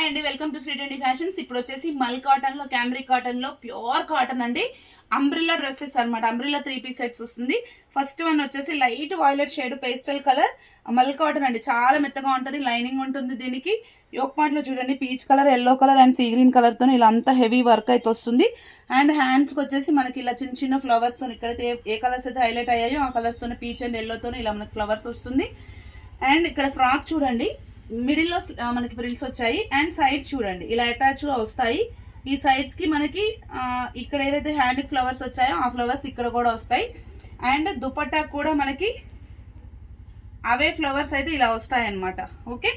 అండి welcome to శ్రీటెండి fashions. ఇప్పుడు వచ్చేసి మల్ కాటన్ లో, క్యామ్రిక్ కాటన్ లో, ప్యూర్ కాటన్ అండి. అంబ్రిల్లా డ్రెస్సెస్ అనమాట. అంబ్రిల్లా 3 పీస్ సెట్స్ వస్తుంది. ఫస్ట్ వన్ వచ్చేసి light violet shade pastel colour మల్ కాటన్ అండి. చాలా మెత్తగా ఉంటుంది, లైనింగ్ ఉంటుంది. దీనికి యోక్ పార్ట్ లో చూడండి peach colour, yellow colour and sea green colour తో ఇలా అంతా హెవీ వర్క్ అయితే వస్తుంది. అండ్ హ్యాండ్స్ కి వచ్చేసి మనకి ఇలా చిన్న చిన్న ఫ్లవర్స్ తో ఇక్కడైతే ఏ కలర్స్ అయితే హైలైట్ అయ్యాయో ఆ కలర్స్ తో పీచ్ అండ్ ఎల్లో తో ఇలా మనకి ఫ్లవర్స్ వస్తుంది. అండ్ ఇక్కడ ఫ్రాక్ చూడండి, మిడిల్ లో మనకి ప్రిల్స్ వచ్చాయి. అండ్ సైడ్స్ చూడండి ఇలా అటాచ్ గా వస్తాయి. ఈ సైడ్స్ కి మనకి ఇక్కడ ఏదైతే హ్యాండ్ కి ఫ్లవర్స్ వచ్చాయో ఆ ఫ్లవర్స్ ఇక్కడ కూడా వస్తాయి. అండ్ దుపట్టా కూడా మనకి అవే ఫ్లవర్స్ అయితే ఇలా వస్తాయి అనమాట. ఓకే,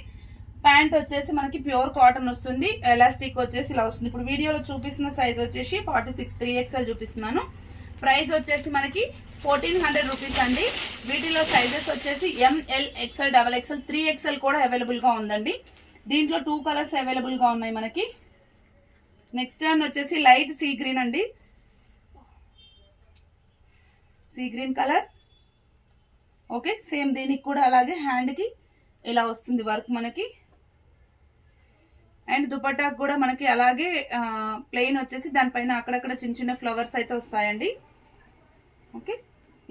ప్యాంట్ వచ్చేసి మనకి ప్యూర్ కాటన్ వస్తుంది. ఎలాస్టిక్ వచ్చేసి ఇలా వస్తుంది. ఇప్పుడు వీడియోలో చూపిస్తున్న సైజ్ వచ్చేసి 46 3XL చూపిస్తున్నాను. ప్రైస్ వచ్చేసి మనకి 1400 రూపీస్ అండి. వీటిలో సైజెస్ వచ్చేసి ML XL XXL 3XL కూడా అవైలబుల్ గా ఉందండి. దీంట్లో 2 కలర్స్ అవైలబుల్ గా ఉన్నాయి మనకి. నెక్స్ట్ వన్ వచ్చేసి లైట్ సీ గ్రీన్ అండి, sea green colour. Okay, same దీనికి కూడా అలాగే హ్యాండ్ కి ఇలా వస్తుంది వర్క్ మనకి. అండ్ దుపట్టా కూడా మనకి అలాగే ప్లెయిన్ వచ్చేసి దానిపైన అక్కడక్కడ చిన్న చిన్న ఫ్లవర్స్ అయితే వస్తాయండి. ఓకే,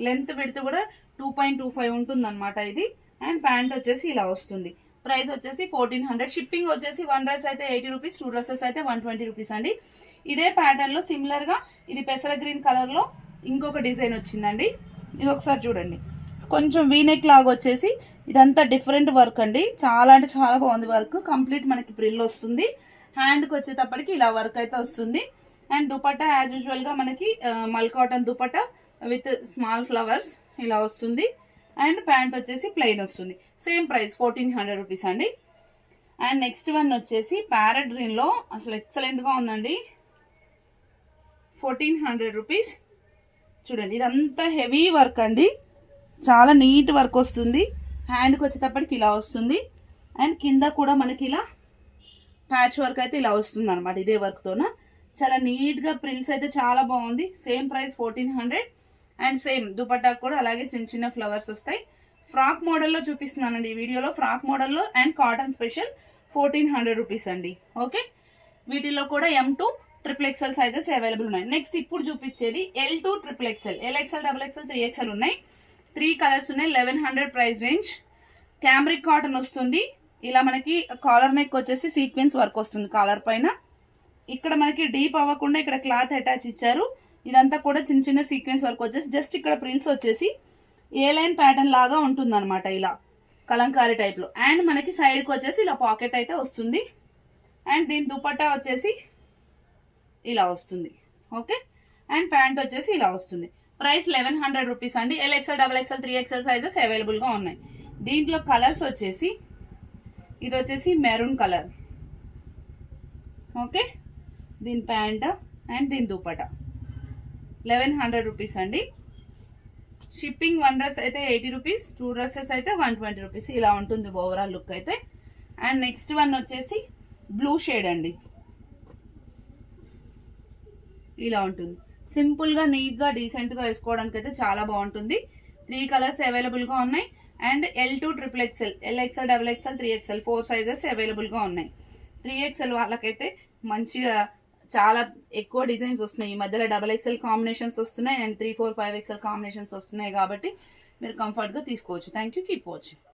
లెంత్ విడ్త్ కూడా 2.25 ఉంటుంది అనమాట ఇది. అండ్ ప్యాంట్ వచ్చేసి ఇలా వస్తుంది. ప్రైస్ వచ్చేసి 1400. షిప్పింగ్ వచ్చేసి 1 డ్రెస్ అయితే 80 రూపీస్, 2 డ్రెస్సెస్ అయితే 120 రూపీస్ అండి. ఇదే ప్యాటర్న్ లో సిమిలర్ గా ఇది పెసర గ్రీన్ కలర్ లో ఇంకొక డిజైన్ వచ్చిందండి. ఇది ఒకసారి చూడండి, కొంచెం వీనెక్ లాగా వచ్చేసి ఇదంతా డిఫరెంట్ వర్క్ అండి. చాలా అంటే చాలా బాగుంది వర్క్. కంప్లీట్ మనకి ప్రిల్ వస్తుంది. హ్యాండ్ కి వచ్చేటప్పటికి ఇలా వర్క్ అయితే వస్తుంది. అండ్ దుపట్టా యాజ్ యూజువల్ గా మనకి మల్ cotton dupatta with small flowers ఇలా వస్తుంది. అండ్ ప్యాంట్ వచ్చేసి ప్లెయిన్ వస్తుంది. సేమ్ ప్రైస్ 1400 రూపీస్ అండి. అండ్ నెక్స్ట్ వన్ వచ్చేసి ప్యారెట్ గ్రీన్ లో అసలు ఎక్సలెంట్ గా ఉందండి. 1400 రూపీస్. చూడండి ఇదంతా హెవీ వర్క్ అండి, చాలా నీట్ వర్క్ వస్తుంది. హ్యాండ్కి వచ్చేటప్పటికి ఇలా వస్తుంది. అండ్ కింద కూడా మనకి ఇలా ప్యాచ్ వర్క్ అయితే ఇలా వస్తుంది అనమాట. ఇదే వర్క్ తోన చాలా నీట్ గా ప్రిల్స్ అయితే చాలా బాగుంది. Same price 1400. And same dupatta కూడా అలాగే చిన్న చిన్న ఫ్లవర్స్ వస్తాయి. ఫ్రాక్ మోడల్లో చూపిస్తున్నానండి ఈ వీడియోలో. ఫ్రాక్ మోడల్లో అండ్ కాటన్ స్పెషల్ 1400 రూపీస్ అండి. ఓకే, వీటిలో కూడా M2 XXL సైజెస్ అవైలబుల్ ఉన్నాయి. నెక్స్ట్ ఇప్పుడు చూపించేది L2 XXL, LXL XXL 3XL ఉన్నాయి. 3 కలర్స్ ఉన్నాయి. 1100 ప్రైస్ రేంజ్. క్యామ్రిక్ కాటన్ వస్తుంది. ఇలా మనకి కాలర్ నెక్ వచ్చేసి సీక్వెన్స్ వర్క్ వస్తుంది కాలర్ పైన. ఇక్కడ మనకి డీప్ అవ్వకుండా ఇక్కడ క్లాత్ అటాచ్ ఇచ్చారు. ఇదంతా కూడా చిన్న చిన్న సీక్వెన్స్ వర్క్ వచ్చేసి జస్ట్ ఇక్కడ ప్రిల్స్ వచ్చేసి ఏ లైన్ ప్యాటర్న్ లాగా ఉంటుంది అనమాట, ఇలా కలంకారీ టైప్ లో. అండ్ మనకి సైడ్ కి వచ్చేసి ఇలా పాకెట్ అయితే వస్తుంది. అండ్ దీని దుపట్టా వచ్చేసి ఇలా వస్తుంది. ఓకే, అండ్ ప్యాంట్ వచ్చేసి ఇలా వస్తుంది. ప్రైస్ 1100 రూపీస్ అండి. LXL XXL 3XL sizes available గా ఉన్నాయి. దీంట్లో కలర్స్ వచ్చేసి ఇది వచ్చేసి మెరూన్ కలర్. ఓకే, దీని ప్యాంట్ అండ్ దీని దుపట్టా 1100 రూపీస్ అండి. షిప్పింగ్ 1 డ్రెస్ అయితే 80 రూపీస్, 2 డ్రెస్సెస్ అయితే 120 రూపీస్. ఇలా ఉంటుంది ఓవరాల్ లుక్ అయితే. అండ్ నెక్స్ట్ వన్ వచ్చేసి బ్లూ షేడ్ అండి. ఇలా ఉంటుంది. సింపుల్ గా నీట్ గా డీసెంట్ గా వేసుకోవడానికి అయితే చాలా బాగుంటుంది. 3 కలర్స్ అవైలబుల్ గా ఉన్నాయి. And L2 XXL, LXL XXL 3XL 4 sizes available గా ఉన్నాయి. 3XL వాళ్ళకైతే మంచిగా చాలా ఎక్కువ డిజైన్స్ వస్తున్నాయి. ఈ మధ్యలో XXL కాంబినేషన్స్ వస్తున్నాయి. అండ్ 3, 4, 5XL కాంబినేషన్స్ వస్తున్నాయి కాబట్టి మీరు కంఫర్ట్ గా తీసుకోవచ్చు. Thank you, keep watching.